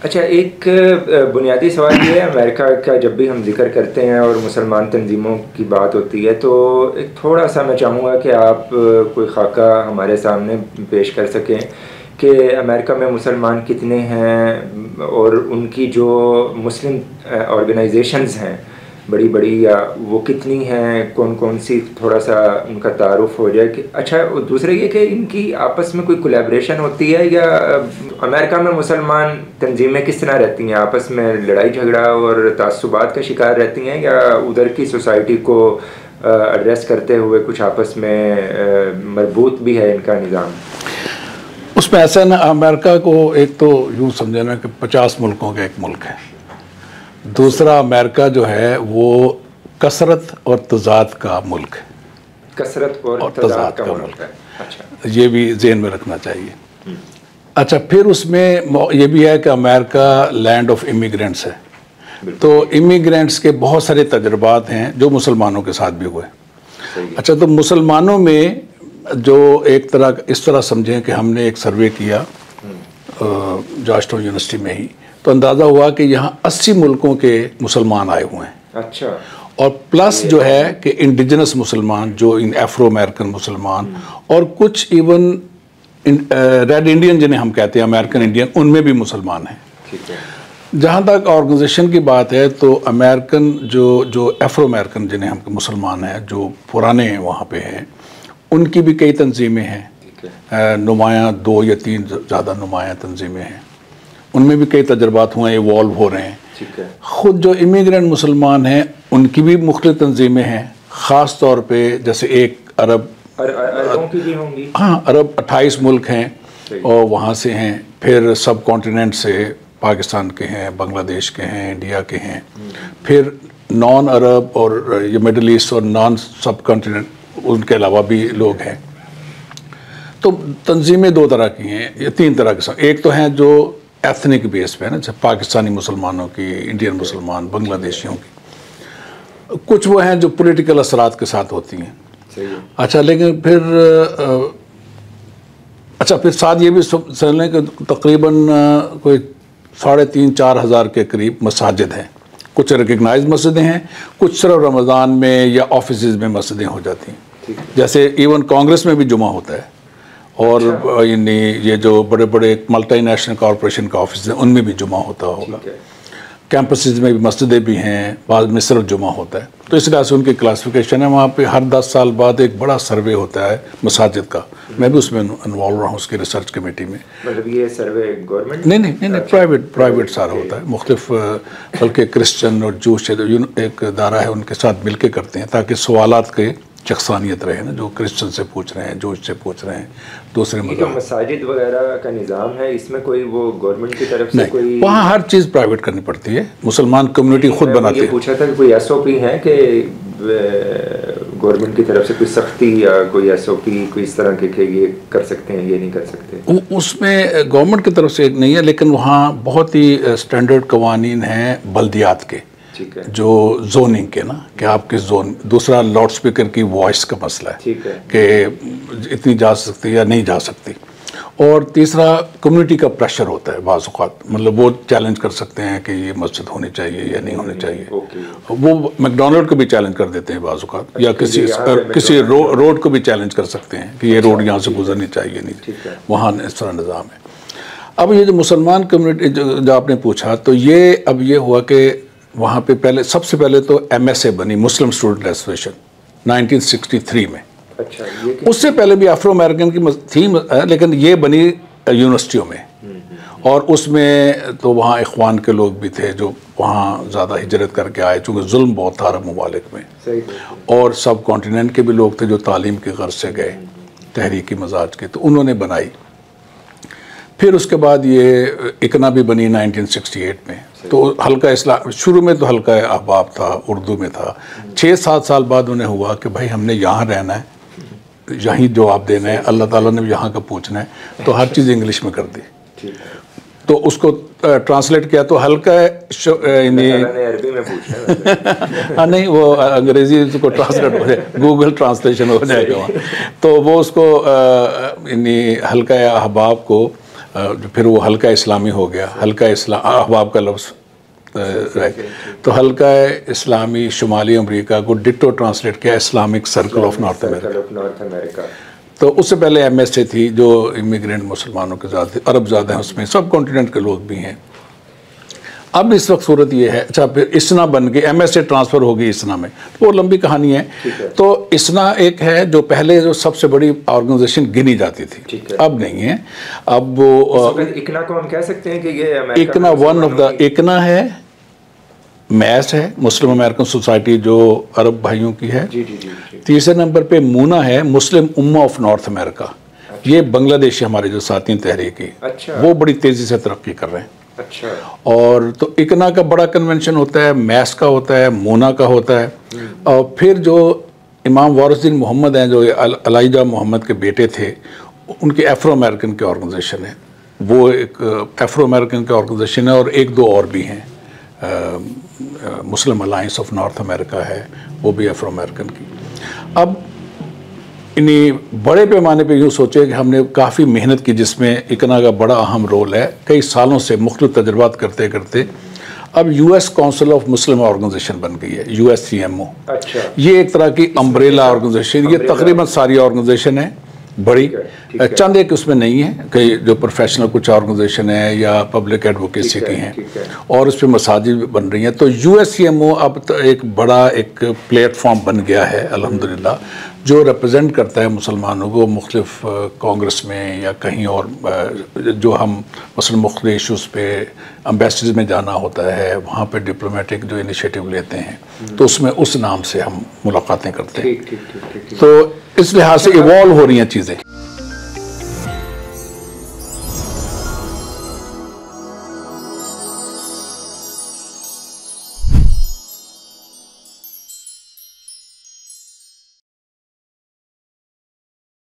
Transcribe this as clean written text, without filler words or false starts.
اچھا، ایک بنیادی سوال یہ ہے، امریکہ کا جب بھی ہم ذکر کرتے ہیں اور مسلمان تنظیموں کی بات ہوتی ہے تو ایک تھوڑا سا میں چاہوں گا کہ آپ کوئی خاکہ ہمارے سامنے پیش کر سکیں کہ امریکہ میں مسلمان کتنے ہیں اور ان کی جو مسلم آرگنائزیشنز ہیں بڑی بڑی، یا وہ کتنی ہیں، کون کون سی، تھوڑا سا ان کا تعارف ہو جائے کہ اچھا. دوسرا یہ کہ ان کی آپس میں کوئی کولیبریشن ہوتی ہے، یا امریکہ میں مسلمان تنظیمیں کس طرح رہتی ہیں، آپس میں لڑائی جھگڑا اور تعصبات کا شکار رہتی ہیں، یا ادھر کی سوسائٹی کو ایڈریس کرتے ہوئے کچھ آپس میں مربوط بھی ہے ان کا نظام؟ اس میں ایسا ہے نا، امریکہ کو ایک تو یوں سمجھے نا کہ 50 ملکوں کا ایک ملک ہے. دوسرا امریکہ جو ہے وہ کثرت اور تضاد کا ملک ہے. کثرت اور تضاد کا ملک ہے. اچھا، یہ بھی ذہن میں رکھنا چاہیے. اچھا، پھر اس میں یہ بھی ہے کہ امریکہ لینڈ آف امیگرینٹس ہے. تو امیگرینٹس کے بہت سارے تجربات ہیں جو مسلمانوں کے ساتھ بھی ہوئے. اچھا، تو مسلمانوں میں جو ایک طرح اس طرح سمجھیں کہ ہم نے ایک سروے کیا جارج ٹاؤن یونیورسٹی میں ہی، تو اندازہ ہوا کہ یہاں 80 ملکوں کے مسلمان آئے ہوئے ہیں. اچھا. اور پلس جو ہے کہ انڈیجنس مسلمان، جو افرو امریکن مسلمان، اور کچھ ایون ریڈ انڈین جنہیں ہم کہتے ہیں امریکن انڈین، ان میں بھی مسلمان ہیں. جہاں تک آرگنائزیشن کی بات ہے تو امریکن جو افرو امریکن جنہیں ہم مسلمان ہیں، جو پرانے وہاں پہ ہیں، ان کی بھی کئی تنظیمیں ہیں. نمایاں 2 یا 3 زیادہ نمایاں تنظیمیں ہیں. ان میں بھی کئی تجربات ہوئے ہیں، ایوالو ہو رہے ہیں. خود جو امیگرینٹ مسلمان ہیں ان کی بھی مختلف تنظیمیں ہیں. خاص طور پہ جیسے ایک عربوں کی بھی ہوں گی. ہاں، عرب 28 ملک ہیں اور وہاں سے ہیں. پھر سب کانٹیننٹ سے پاکستان کے ہیں، بنگلہ دیش کے ہیں، انڈیا کے ہیں. پھر نان عرب اور یہ مڈل ایسٹ اور نان سب کانٹیننٹ ان کے علاوہ بھی لوگ ہیں. تو تنظیمیں 2 طرح کی ہیں یا 3 طرح کی. ایک تو ہیں جو ایتھنک بیس پہ ہے نا، جیسے پاکستانی مسلمانوں کی، انڈین مسلمان، بنگلہ دیشیوں کی. کچھ وہ ہیں جو پولیٹیکل اثرات کے ساتھ ہوتی ہیں. اچھا، لیکن پھر ساتھ یہ بھی سمجھ لیں کہ تقریباً کوئی 3,500-4 ہزار کے قریب مساجد ہیں. کچھ ریکگنائز مسجدیں ہیں، کچھ صرف رمضان میں یا آفیسز میں مسجدیں ہو جاتی ہیں. جیسے ایون کانگریس میں بھی جمعہ ہوتا ہے، اور یعنی یہ جو بڑے بڑے ملٹی نیشنل کارپوریشن کا آفس ہیں ان میں بھی جمعہ ہوتا ہوگا. کیمپسز میں بھی مسجدیں بھی ہیں، بعض میں صرف جمعہ ہوتا ہے. تو اس لحاظ سے ان کی کلاسیفیکیشن ہے. وہاں پہ ہر 10 سال بعد ایک بڑا سروے ہوتا ہے مساجد کا. میں بھی اس میں انوالو رہا ہوں، اس کی ریسرچ کمیٹی میں. مطلب یہ سروے گورنمنٹ نہیں، پرائیویٹ سارا ہوتا ہے. مختلف بلکہ کرسچن اور جوش ایک ادارہ ہے، ان کے ساتھ مل کے کرتے ہیں تاکہ سوالات کے یکسانیت رہے نا، جو کرسچن سے پوچھ رہے ہیں، جوش سے پوچھ رہے ہیں، دوسرے مذہب. مساجد وغیرہ کا نظام ہے، اس میں کوئی وہ گورنمنٹ کی طرف سے کوئی؟ وہاں ہر چیز پرائیویٹ کرنی پڑتی ہے. مسلمان کمیونٹی خود بناتی ہے. یہ پوچھا تھا کہ کوئی ایس او پی ہے کہ گورنمنٹ کی طرف سے کوئی سختی یا کوئی ایس او پی کوئی اس طرح کے کہ یہ کر سکتے ہیں، یہ نہیں کر سکتے؟ اس میں گورنمنٹ کی طرف سے نہیں ہے، لیکن وہاں بہت ہی اسٹینڈرڈ قوانین ہیں بلدیات کے، جو زوننگ کے نا، کہ آپ کے زون. دوسرا لاؤڈ سپیکر کی وائس کا مسئلہ ہے کہ اتنی جا سکتی یا نہیں جا سکتی. اور تیسرا کمیونٹی کا پریشر ہوتا ہے بعض اوقات. مطلب وہ چیلنج کر سکتے ہیں کہ یہ مسجد ہونی چاہیے یا نہیں ہونی چاہیے. وہ میکڈونلڈ کو بھی چیلنج کر دیتے ہیں بعض اوقات، یا کسی روڈ کو بھی چیلنج کر سکتے ہیں کہ یہ روڈ یہاں سے گزرنی چاہیے نہیں. وہاں اس طرح نظام ہے. اب یہ جو مسلمان کمیونٹی جو آپ نے پوچھا، تو یہ اب یہ ہوا کہ وہاں پہ سب سے پہلے تو ایم ایس اے بنی، مسلم اسٹوڈنٹ ایسوسیشن، 1963 میں. اس سے پہلے بھی افرو امریکن کی تھی، لیکن یہ بنی یونیورسٹیوں میں. اور اس میں تو وہاں اخوان کے لوگ بھی تھے جو وہاں زیادہ ہجرت کر کے آئے، چونکہ ظلم بہت تھا عرب ممالک میں. اور سب کانٹیننٹ کے بھی لوگ تھے جو تعلیم کی غرض سے گئے، تحریکی مزاج کے، تو انہوں نے بنائی. پھر اس کے بعد یہ اکنا بھی بنی 1968 میں. تو حلقہ اسلام شروع میں تو حلقہ احباب تھا، اردو میں تھا. 6-7 سال بعد انہیں ہوا کہ بھائی ہم نے یہاں رہنا ہے، یہیں جواب دینا ہے، اللہ تعالیٰ نے یہاں کا پوچھنا ہے، تو ہر چیز انگلش میں کر دی. تو اس کو ٹرانسلیٹ کیا تو حلقہ نہیں، وہ انگریزی کو ٹرانسلیٹ ہو جائے، گوگل ٹرانسلیشن ہو جائے گا وہاں. تو وہ اس کو یعنی حلقہ احباب کو پھر وہ حلقہ اسلامی ہو گیا، حلقہ اسلام احباب کا لفظ تو حلقہ اسلامی شمالی امریکہ کو ڈٹو ٹرانسلیٹ کیا اسلامک سرکل آف نارتھ امریکہ. تو اس سے پہلے ایم ایس اے تھی جو امیگرینٹ مسلمانوں کے زیادہ عرب زیادہ ہیں، اس میں سب کانٹیننٹ کے لوگ بھی ہیں. اب اس وقت صورت یہ ہے، اچھا پھر اسنا بن کے ایم ایس اے ٹرانسفر ہوگی اسنا میں، تو وہ لمبی کہانی ہے. تو اسنا ایک ہے جو پہلے جو سب سے بڑی آرگنائزیشن گنی جاتی تھی، اب نہیں ہے. اب وہ اکنا کو ہم کہہ سکتے ہیں کہ یہ اکنا ون آف دا اکنا ہے، میس ہے مسلم امریکن سوسائٹی جو عرب بھائیوں کی ہے. تیسرے نمبر پہ مونا ہے مسلم امہ آف نارتھ امریکہ. یہ بنگلہ دیشی ہمارے جو ساتھی ہیں تحریک کی، وہ بڑی تیزی سے ترقی کر رہے ہیں. اور تو اکنا کا بڑا کنونشن ہوتا ہے، میس کا ہوتا ہے، مونا کا ہوتا ہے. اور پھر جو امام وارث الدین محمد ہیں جو علیجہ محمد کے بیٹے تھے، ان کے افرو امریکن کے آرگنائزیشن ہے، وہ ایک افرو امریکن کے آرگنائزیشن ہے. اور ایک دو اور بھی ہیں، مسلم الائنس آف نارتھ امریکہ ہے، وہ بھی افرو امریکن کی. اب انہیں بڑے پیمانے پہ یوں سوچے کہ ہم نے کافی محنت کی جس میں اکنا کا بڑا اہم رول ہے. کئی سالوں سے مختلف تجربات کرتے کرتے اب U S council of Muslim organisation بن گئی ہے، U S C M O. یہ ایک طرح کی امبریلا آرگنائزیشن، یہ تقریباً ساری آرگنائزیشن ہے بڑی. چند ایک اس میں نہیں ہے کہ جو پروفیشنل کچھ آرگنائزیشن ہے یا پبلک ایڈوکیسی کی ہیں، اور اس پہ مساجد بھی بن رہی ہیں. تو U S C M O اب ایک بڑا ایک پلیٹ فارم بن گیا ہے الحمدللہ، جو ریپرزینٹ کرتا ہے مسلمانوں کو مختلف کانگریس میں یا کہیں اور. جو ہم مثلا مختلف ایشوز پہ امبیسڈرز میں جانا ہوتا ہے، وہاں پہ ڈپلومیٹک جو انیشیٹو لیتے ہیں، تو اس میں اس نام سے ہم ملاقاتیں کرتے ہیں. تو اس لحاظ سے ایوالو ہو رہی ہیں چیزیں.